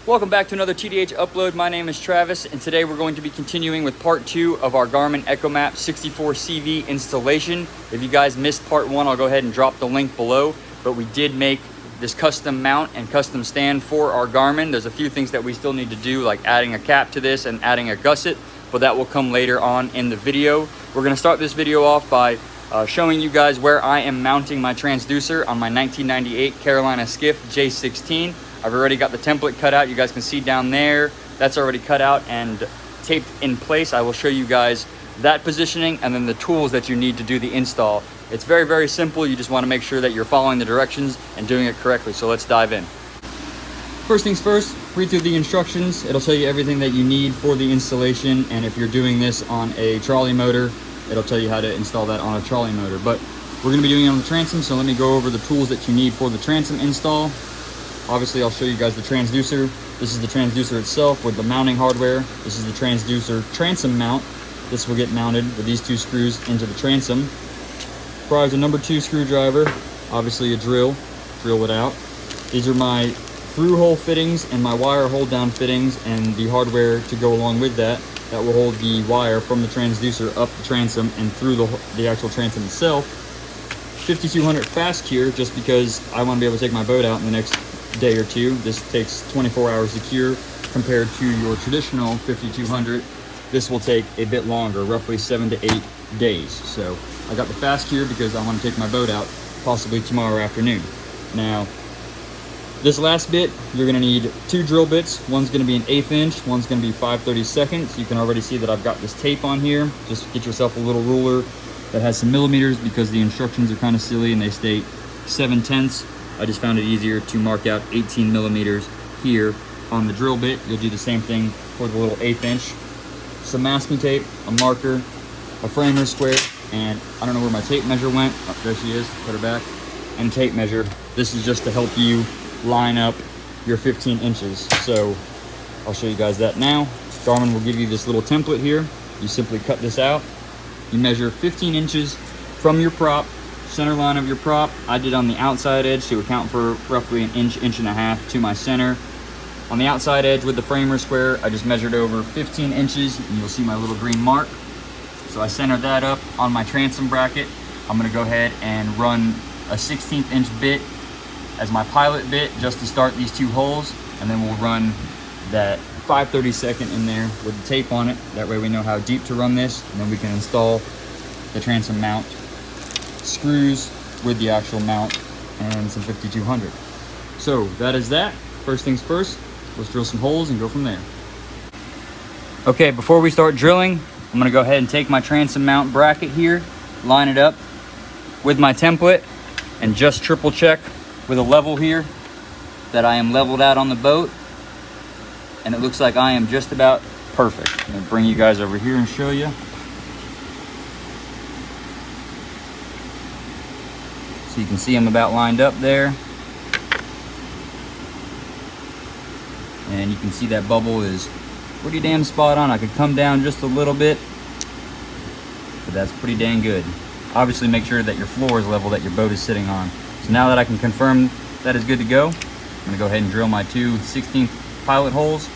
Welcome back to another TDH upload. My name is Travis, and today we're going to be continuing with part 2 of our Garmin EchoMap 64CV installation. If you guys missed part 1, I'll go ahead and drop the link below, but we did make this custom mount and custom stand for our Garmin. There's a few things that we still need to do, like adding a cap to this and adding a gusset, but that will come later on in the video. We're going to start this video off by showing you guys where I am mounting my transducer on my 1998 Carolina Skiff J16. I've already got the template cut out. You guys can see down there, that's already cut out and taped in place. I will show you guys that positioning and then the tools that you need to do the install. It's very, very simple. You just want to make sure that you're following the directions and doing it correctly. So let's dive in. First things first, read through the instructions. It'll tell you everything that you need for the installation. And if you're doing this on a trolley motor, it'll tell you how to install that on a trolley motor. But we're going to be doing it on the transom. So let me go over the tools that you need for the transom install. Obviously, I'll show you guys the transducer. This is the transducer itself with the mounting hardware. This is the transducer transom mount. This will get mounted with these two screws into the transom. Requires a number 2 screwdriver, obviously a drill it out. These are my through hole fittings and my wire hold down fittings and the hardware to go along with that. That will hold the wire from the transducer up the transom and through the actual transom itself. 5200 fast cure, just because I want to be able to take my boat out in the next day or two. This takes 24 hours to cure compared to your traditional 5200. This will take a bit longer, roughly 7 to 8 days. So I got the fast cure because I want to take my boat out possibly tomorrow afternoon. Now this last bit, you're going to need 2 drill bits. One's going to be an 1/8 inch, one's going to be 5/32. You can already see that I've got this tape on here. Just get yourself a little ruler that has some millimeters because the instructions are kind of silly and they state 7/10. I just found it easier to mark out 18 millimeters here on the drill bit. You'll do the same thing for the little 1/8 inch. Some masking tape, a marker, a framer square, and I don't know where my tape measure went. Oh, there she is, put her back. And tape measure. This is just to help you line up your 15 inches. So I'll show you guys that now. Garmin will give you this little template here. You simply cut this out. You measure 15 inches from your prop, center line of your prop. I did on the outside edge to account for roughly an inch, inch and a half to my center. On the outside edge with the framer square, I just measured over 15 inches and you'll see my little green mark. So I centered that up on my transom bracket. I'm gonna go ahead and run a 1/16 inch bit as my pilot bit just to start these 2 holes. And then we'll run that 5/32 in there with the tape on it. That way we know how deep to run this, and then we can install the transom mount screws with the actual mount and some 5200. So that is that. First things first, let's drill some holes and go from there. Okay, before we start drilling, I'm gonna go ahead and take my transom mount bracket here, line it up with my template, and just triple check with a level here that I am leveled out on the boat. And it looks like I am just about perfect. I'm gonna bring you guys over here and show you. So you can see I'm about lined up there. And you can see that bubble is pretty damn spot on. I could come down just a little bit, but that's pretty dang good. Obviously make sure that your floor is level that your boat is sitting on. So now that I can confirm that is good to go, I'm gonna go ahead and drill my 2 16th pilot holes.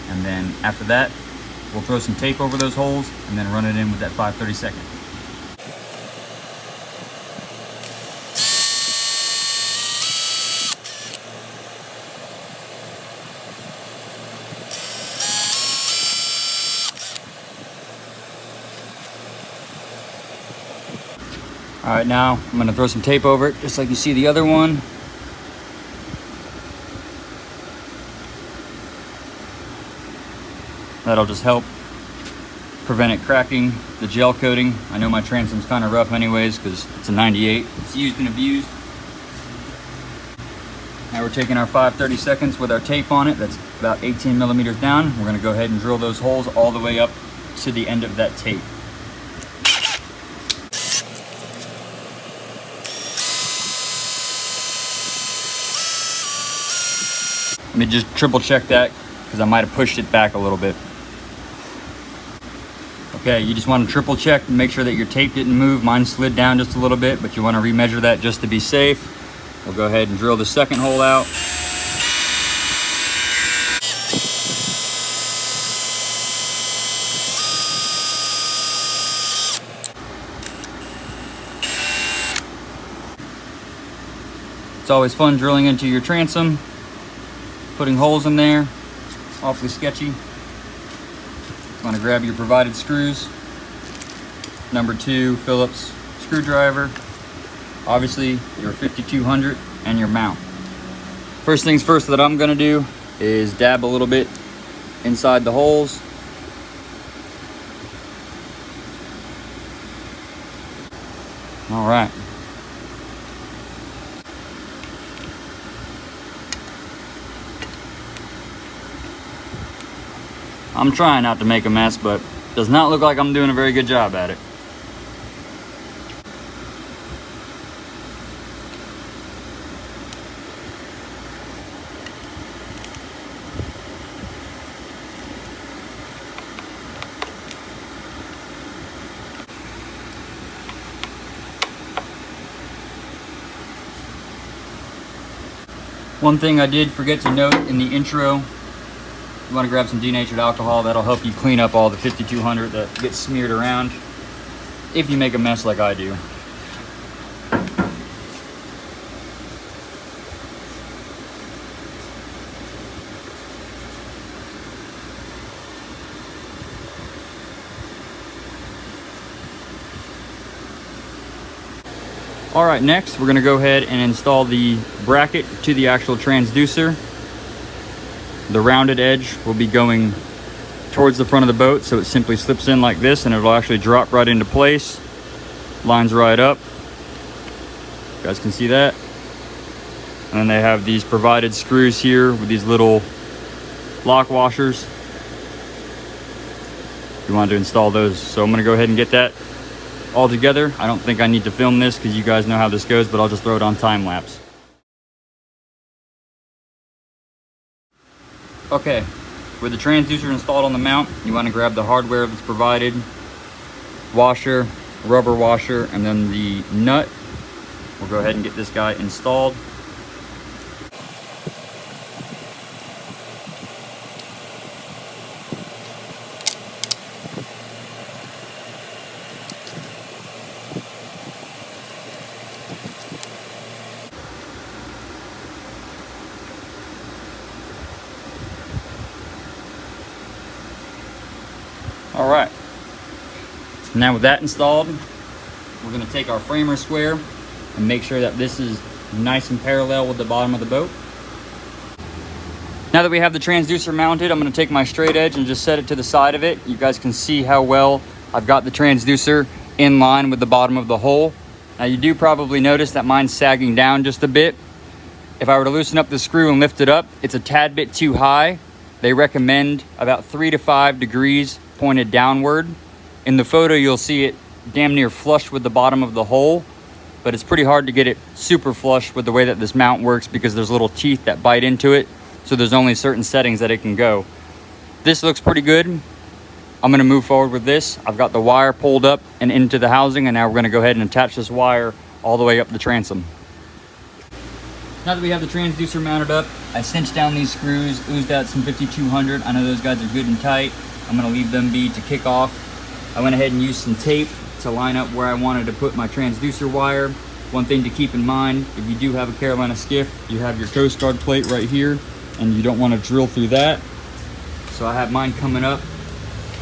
And then after that, we'll throw some tape over those holes and then run it in with that 5/32. All right, now I'm gonna throw some tape over it, just like you see the other one. That'll just help prevent it cracking the gel coating. I know my transom's kind of rough anyways because it's a 98. It's used and abused. Now we're taking our 5/32 with our tape on it. That's about 18 millimeters down. We're gonna go ahead and drill those holes all the way up to the end of that tape. Let me just triple check that because I might have pushed it back a little bit. Okay, you just want to triple check and make sure that your tape didn't move. Mine slid down just a little bit, but you want to remeasure that just to be safe. We'll go ahead and drill the second hole out. It's always fun drilling into your transom, putting holes in there. Awfully sketchy. You want to grab your provided screws. Number 2 Phillips screwdriver. Obviously your 5200 and your mount. First things first that I'm going to do is dab a little bit inside the holes. All right. I'm trying not to make a mess, but does not look like I'm doing a very good job at it. One thing I did forget to note in the intro, you want to grab some denatured alcohol. That'll help you clean up all the 5200 that gets smeared around if you make a mess like I do. All right, next we're gonna go ahead and install the bracket to the actual transducer. The rounded edge will be going towards the front of the boat, so it simply slips in like this and it'll actually drop right into place. Lines right up. You guys can see that. And then they have these provided screws here with these little lock washers. You want to install those. So I'm gonna go ahead and get that all together. I don't think I need to film this because you guys know how this goes, but I'll just throw it on time lapse. Okay, with the transducer installed on the mount, you want to grab the hardware that's provided, washer, rubber washer, and then the nut. We'll go ahead and get this guy installed. All right, now with that installed, we're going to take our framer square and make sure that this is nice and parallel with the bottom of the boat. Now that we have the transducer mounted, I'm going to take my straight edge and just set it to the side of it. You guys can see how well I've got the transducer in line with the bottom of the hole. Now you do probably notice that mine's sagging down just a bit. If I were to loosen up the screw and lift it up, it's a tad bit too high. They recommend about 3 to 5 degrees pointed downward. In the photo, you'll see it damn near flush with the bottom of the hole, but it's pretty hard to get it super flush with the way that this mount works because there's little teeth that bite into it. So there's only certain settings that it can go. This looks pretty good. I'm gonna move forward with this. I've got the wire pulled up and into the housing, and now we're gonna go ahead and attach this wire all the way up the transom. Now that we have the transducer mounted up, I cinched down these screws, oozed out some 5200. I know those guys are good and tight. I'm gonna leave them be to kick off. I went ahead and used some tape to line up where I wanted to put my transducer wire. One thing to keep in mind, if you do have a Carolina skiff, you have your Coast Guard plate right here, and you don't want to drill through that. So I have mine coming up,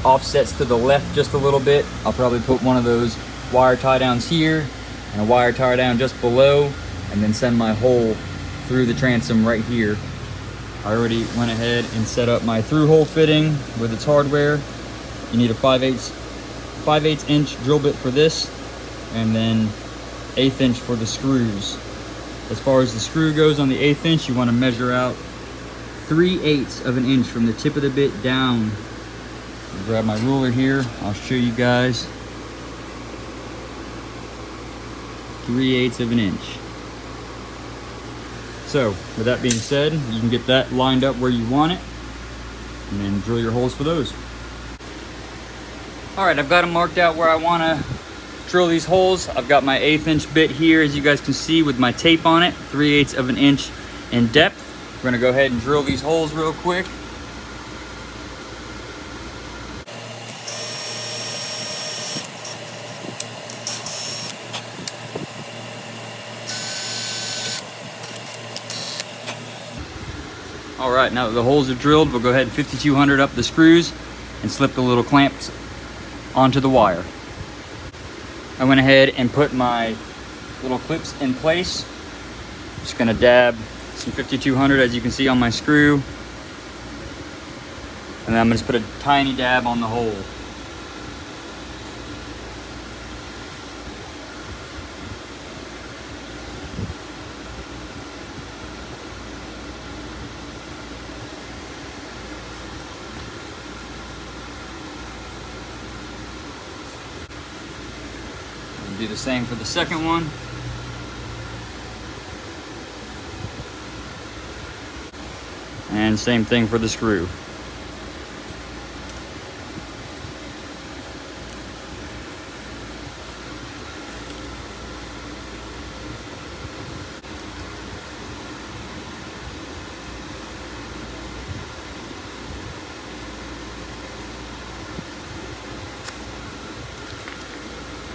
offsets to the left just a little bit. I'll probably put one of those wire tie downs here and a wire tie down just below, and then send my hole through the transom right here. I already went ahead and set up my through hole fitting with its hardware. You need a 5/8 inch drill bit for this, and then 1/8 inch for the screws. As far as the screw goes on the 1/8 inch, you want to measure out 3/8 of an inch from the tip of the bit down. I'll grab my ruler here, I'll show you guys. 3/8 of an inch. So with that being said, you can get that lined up where you want it and then drill your holes for those. All right, I've got them marked out where I want to drill these holes. I've got my 1/8 inch bit here, as you guys can see, with my tape on it, 3/8 of an inch in depth. We're gonna go ahead and drill these holes real quick. All right, now that the holes are drilled, we'll go ahead and 5200 up the screws and slip the little clamps onto the wire. I went ahead and put my little clips in place. Just gonna dab some 5200 as you can see on my screw. And then I'm gonna just put a tiny dab on the hole. Do the same for the second one. And same thing for the screw.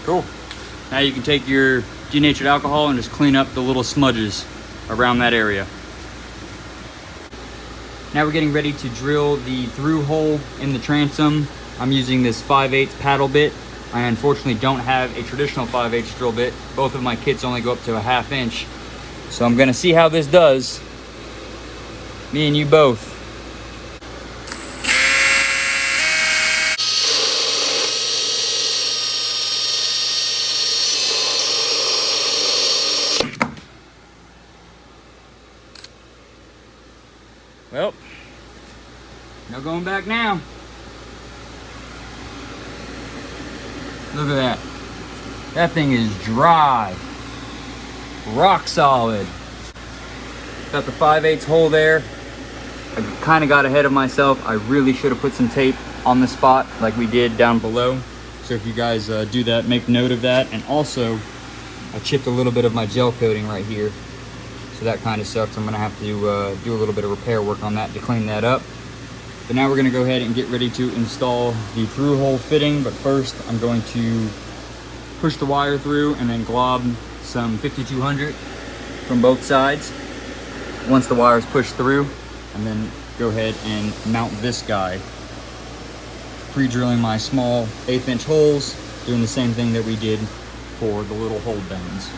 Cool. Now you can take your denatured alcohol and just clean up the little smudges around that area. Now we're getting ready to drill the through hole in the transom. I'm using this 5/8 paddle bit. I unfortunately don't have a traditional 5/8 drill bit. Both of my kits only go up to a 1/2 inch. So I'm gonna see how this does. Me and you both. Well, no going back now. Look at that. That thing is dry. Rock solid. Got the 5/8 hole there. I kind of got ahead of myself. I really should have put some tape on the spot like we did down below. So if you guys do that, make note of that. And also, I chipped a little bit of my gel coating right here. So that kind of sucks. I'm gonna have to do a little bit of repair work on that to clean that up. But now we're gonna go ahead and get ready to install the through hole fitting. But first, I'm going to push the wire through and then glob some 5200 from both sides. Once the wire is pushed through, and then go ahead and mount this guy. Pre-drilling my small 1/8 inch holes, doing the same thing that we did for the little hole bends.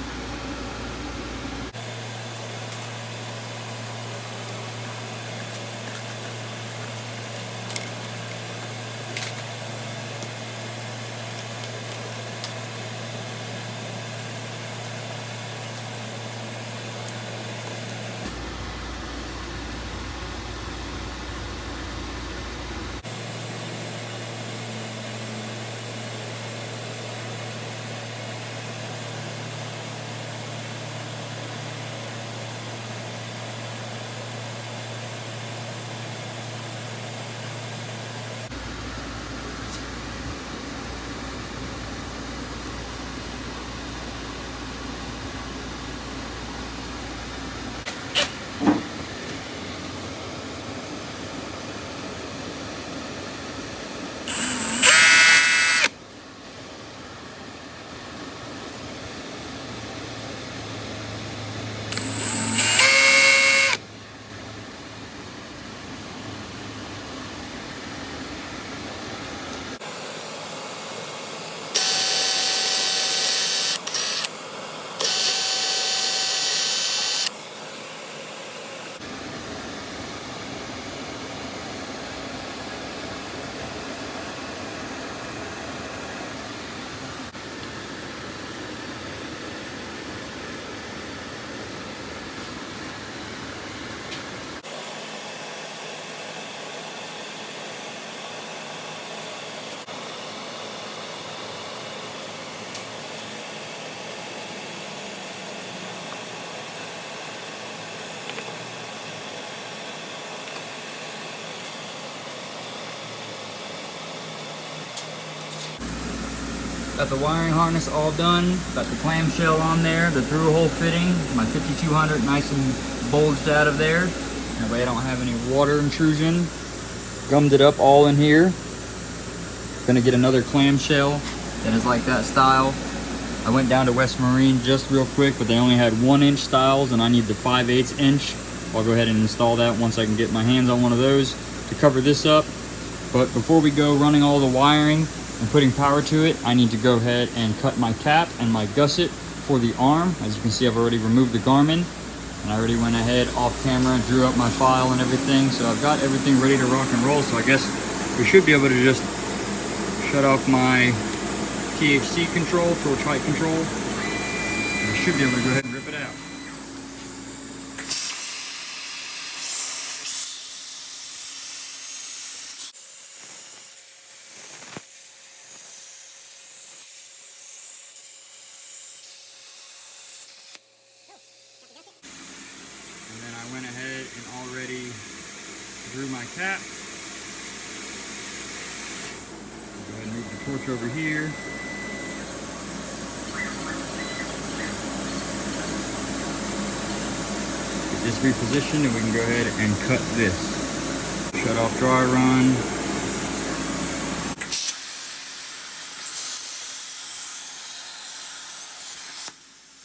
Got the wiring harness all done. Got the clamshell on there, the through hole fitting, my 5200 nice and bulged out of there. That way I don't have any water intrusion. Gummed it up all in here. Gonna get another clamshell that is like that style. I went down to West Marine just real quick, but they only had 1 inch styles and I need the 5/8 inch I'll go ahead and install that once I can get my hands on one of those to cover this up. But before we go running all the wiring and putting power to it, I need to go ahead and cut my cap and my gusset for the arm. As you can see, I've already removed the Garmin, and I already went ahead off camera and drew up my file and everything. So I've got everything ready to rock and roll. So I guess we should be able to just shut off my THC control, torch height control. And I should be able to go ahead and rip it out. And then I went ahead and already drew my cap. Go ahead and move the torch over here. Get this repositioned and we can go ahead and cut this. Shut off dry run.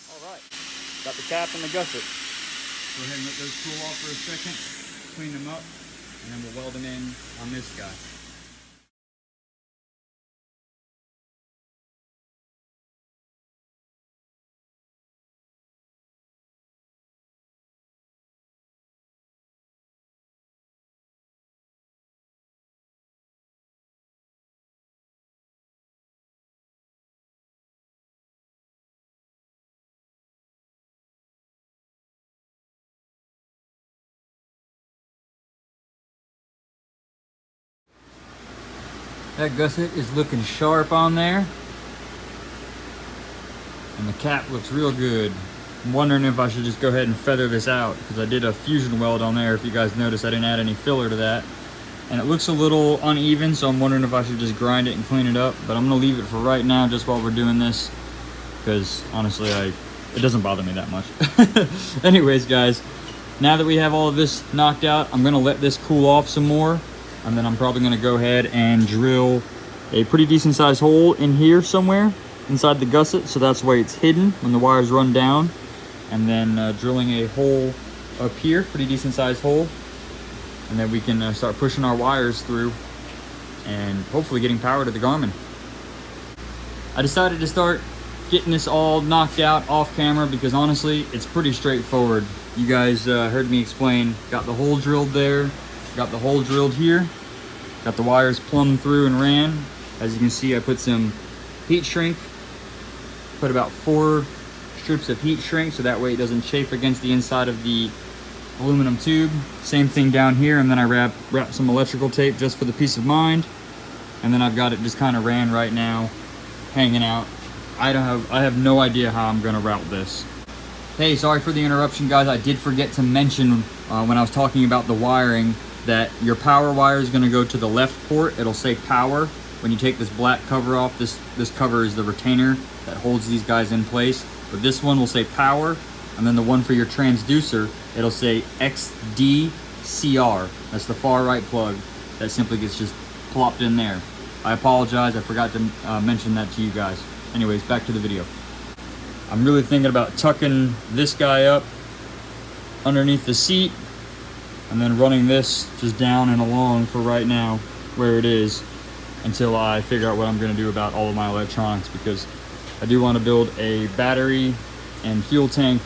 Alright, got the cap and the gusset. Go ahead and let those cool off for a second, clean them up, and then we'll weld them in on this guy. That gusset is looking sharp on there. And the cap looks real good. I'm wondering if I should just go ahead and feather this out, because I did a fusion weld on there. If you guys notice, I didn't add any filler to that. And it looks a little uneven, so I'm wondering if I should just grind it and clean it up. But I'm gonna leave it for right now just while we're doing this, because honestly, it doesn't bother me that much. Anyways, guys, now that we have all of this knocked out, I'm gonna let this cool off some more. And then I'm probably gonna go ahead and drill a pretty decent sized hole in here somewhere inside the gusset. So that's why it's hidden when the wires run down. And then drilling a hole up here, pretty decent sized hole. And then we can start pushing our wires through and hopefully getting power to the Garmin. I decided to start getting this all knocked out off camera because honestly, it's pretty straightforward. You guys heard me explain, got the hole drilled there. Got the hole drilled here, got the wires plumbed through and ran. As you can see, I put some heat shrink, put about 4 strips of heat shrink so that way it doesn't chafe against the inside of the aluminum tube. Same thing down here, and then I wrap some electrical tape just for the peace of mind. And then I've got it just kind of ran right now, hanging out. I have no idea how I'm gonna route this. Hey, sorry for the interruption, guys. I did forget to mention when I was talking about the wiring that your power wire is going to go to the left port. It'll say power. When you take this black cover off, this cover is the retainer that holds these guys in place. But this one will say power, and then the one for your transducer, it'll say XDCR. That's the far right plug that simply gets just plopped in there. I apologize, I forgot to mention that to you guys. Anyways, back to the video. I'm really thinking about tucking this guy up underneath the seat and then running this just down and along for right now where it is until I figure out what I'm going to do about all of my electronics, because I do want to build a battery and fuel tank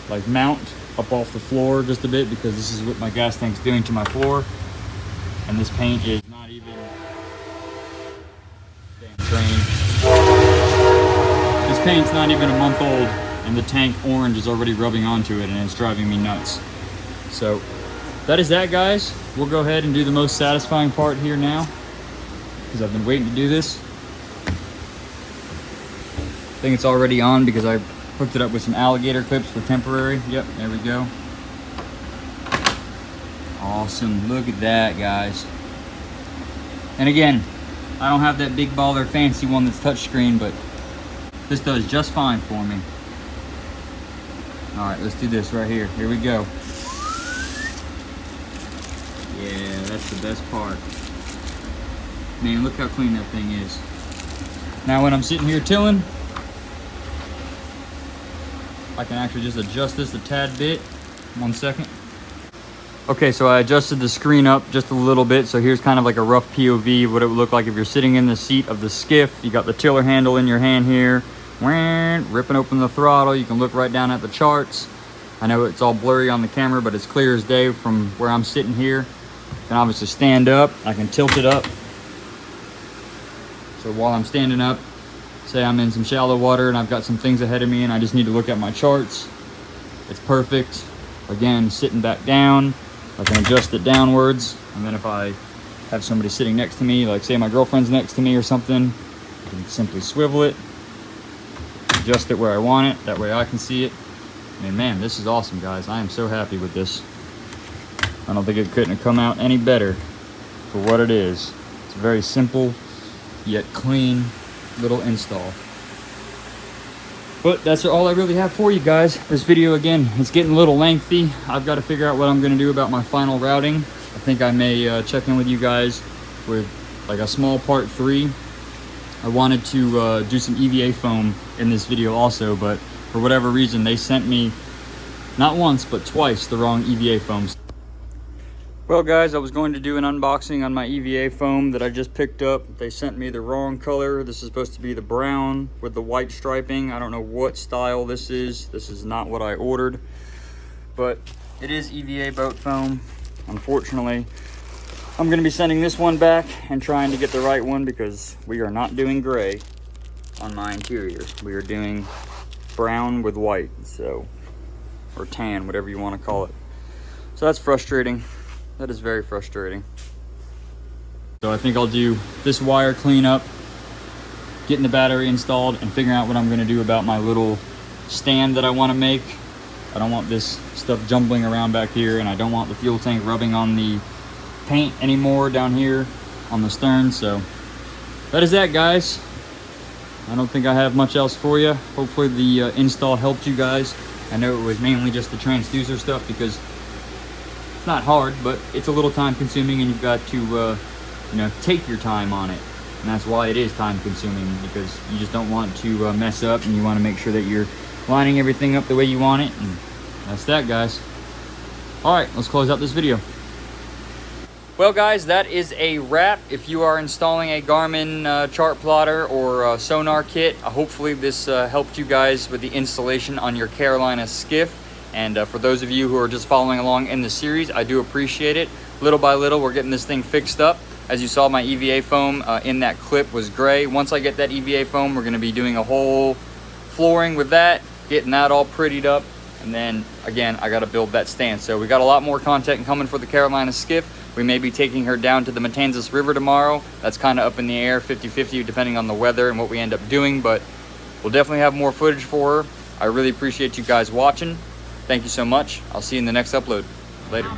like mount up off the floor just a bit, because this is what my gas tank's doing to my floor, and this paint is not even this paint's not even a month old and the tank orange is already rubbing onto it and it's driving me nuts. So that is that, guys. We'll go ahead and do the most satisfying part here now, because I've been waiting to do this. I think it's already on because I hooked it up with some alligator clips for temporary. Yep, there we go. Awesome, look at that, guys. And again, I don't have that big baller fancy one that's touchscreen, but this does just fine for me. All right, let's do this right here. Here we go. Yeah, that's the best part. Man, look how clean that thing is. Now when I'm sitting here tilling, I can actually just adjust this a tad bit. 1 second. Okay, so I adjusted the screen up just a little bit. So here's kind of like a rough POV of what it would look like if you're sitting in the seat of the Skiff. You got the tiller handle in your hand here, ripping open the throttle. You can look right down at the charts. I know it's all blurry on the camera, but it's clear as day from where I'm sitting here. I can obviously stand up. I can tilt it up. So while I'm standing up, say I'm in some shallow water and I've got some things ahead of me and I just need to look at my charts, it's perfect. Again, sitting back down, I can adjust it downwards. And then if I have somebody sitting next to me, like say my girlfriend's next to me or something, I can simply swivel it, adjust it where I want it. That way I can see it. I mean, man, this is awesome, guys. I am so happy with this. I don't think it couldn't have come out any better for what it is. It's very simple, yet clean little install. But that's all I really have for you guys. This video, again, it's getting a little lengthy. I've got to figure out what I'm going to do about my final routing. I think I may check in with you guys with like a small part 3. I wanted to do some EVA foam in this video also, but for whatever reason they sent me not once but twice the wrong EVA foams. Well guys, I was going to do an unboxing on my EVA foam that I just picked up. They sent me the wrong color. This is supposed to be the brown with the white striping. I don't know what style this is. This is not what I ordered, but it is EVA boat foam. Unfortunately, I'm going to be sending this one back and trying to get the right one because we are not doing gray on my interior. We are doing brown with white, so, or tan, whatever you want to call it. So that's frustrating. That is very frustrating. So I think I'll do this wire cleanup, getting the battery installed, and figuring out what I'm going to do about my little stand that I want to make. I don't want this stuff jumbling around back here, and I don't want the fuel tank rubbing on the paint anymore down here on the stern. So that is that, guys. I don't think I have much else for you. Hopefully the install helped you guys. I know it was mainly just the transducer stuff because it's not hard, but it's a little time consuming, and you've got to you know, take your time on it. And that's why it is time consuming, because you just don't want to mess up, and you want to make sure that you're lining everything up the way you want it. And that's that, guys. All right, let's close out this video. Well guys, that is a wrap. If you are installing a Garmin chart plotter or sonar kit, hopefully this helped you guys with the installation on your Carolina Skiff. And for those of you who are just following along in the series, I do appreciate it. Little by little, we're getting this thing fixed up. As you saw, my EVA foam in that clip was gray. Once I get that EVA foam, we're going to be doing a whole flooring with that, getting that all prettied up. And then, again, I got to build that stand. So we got a lot more content coming for the Carolina Skiff. We may be taking her down to the Matanzas River tomorrow. That's kind of up in the air, 50-50, depending on the weather and what we end up doing. But we'll definitely have more footage for her. I really appreciate you guys watching. Thank you so much. I'll see you in the next upload. Later.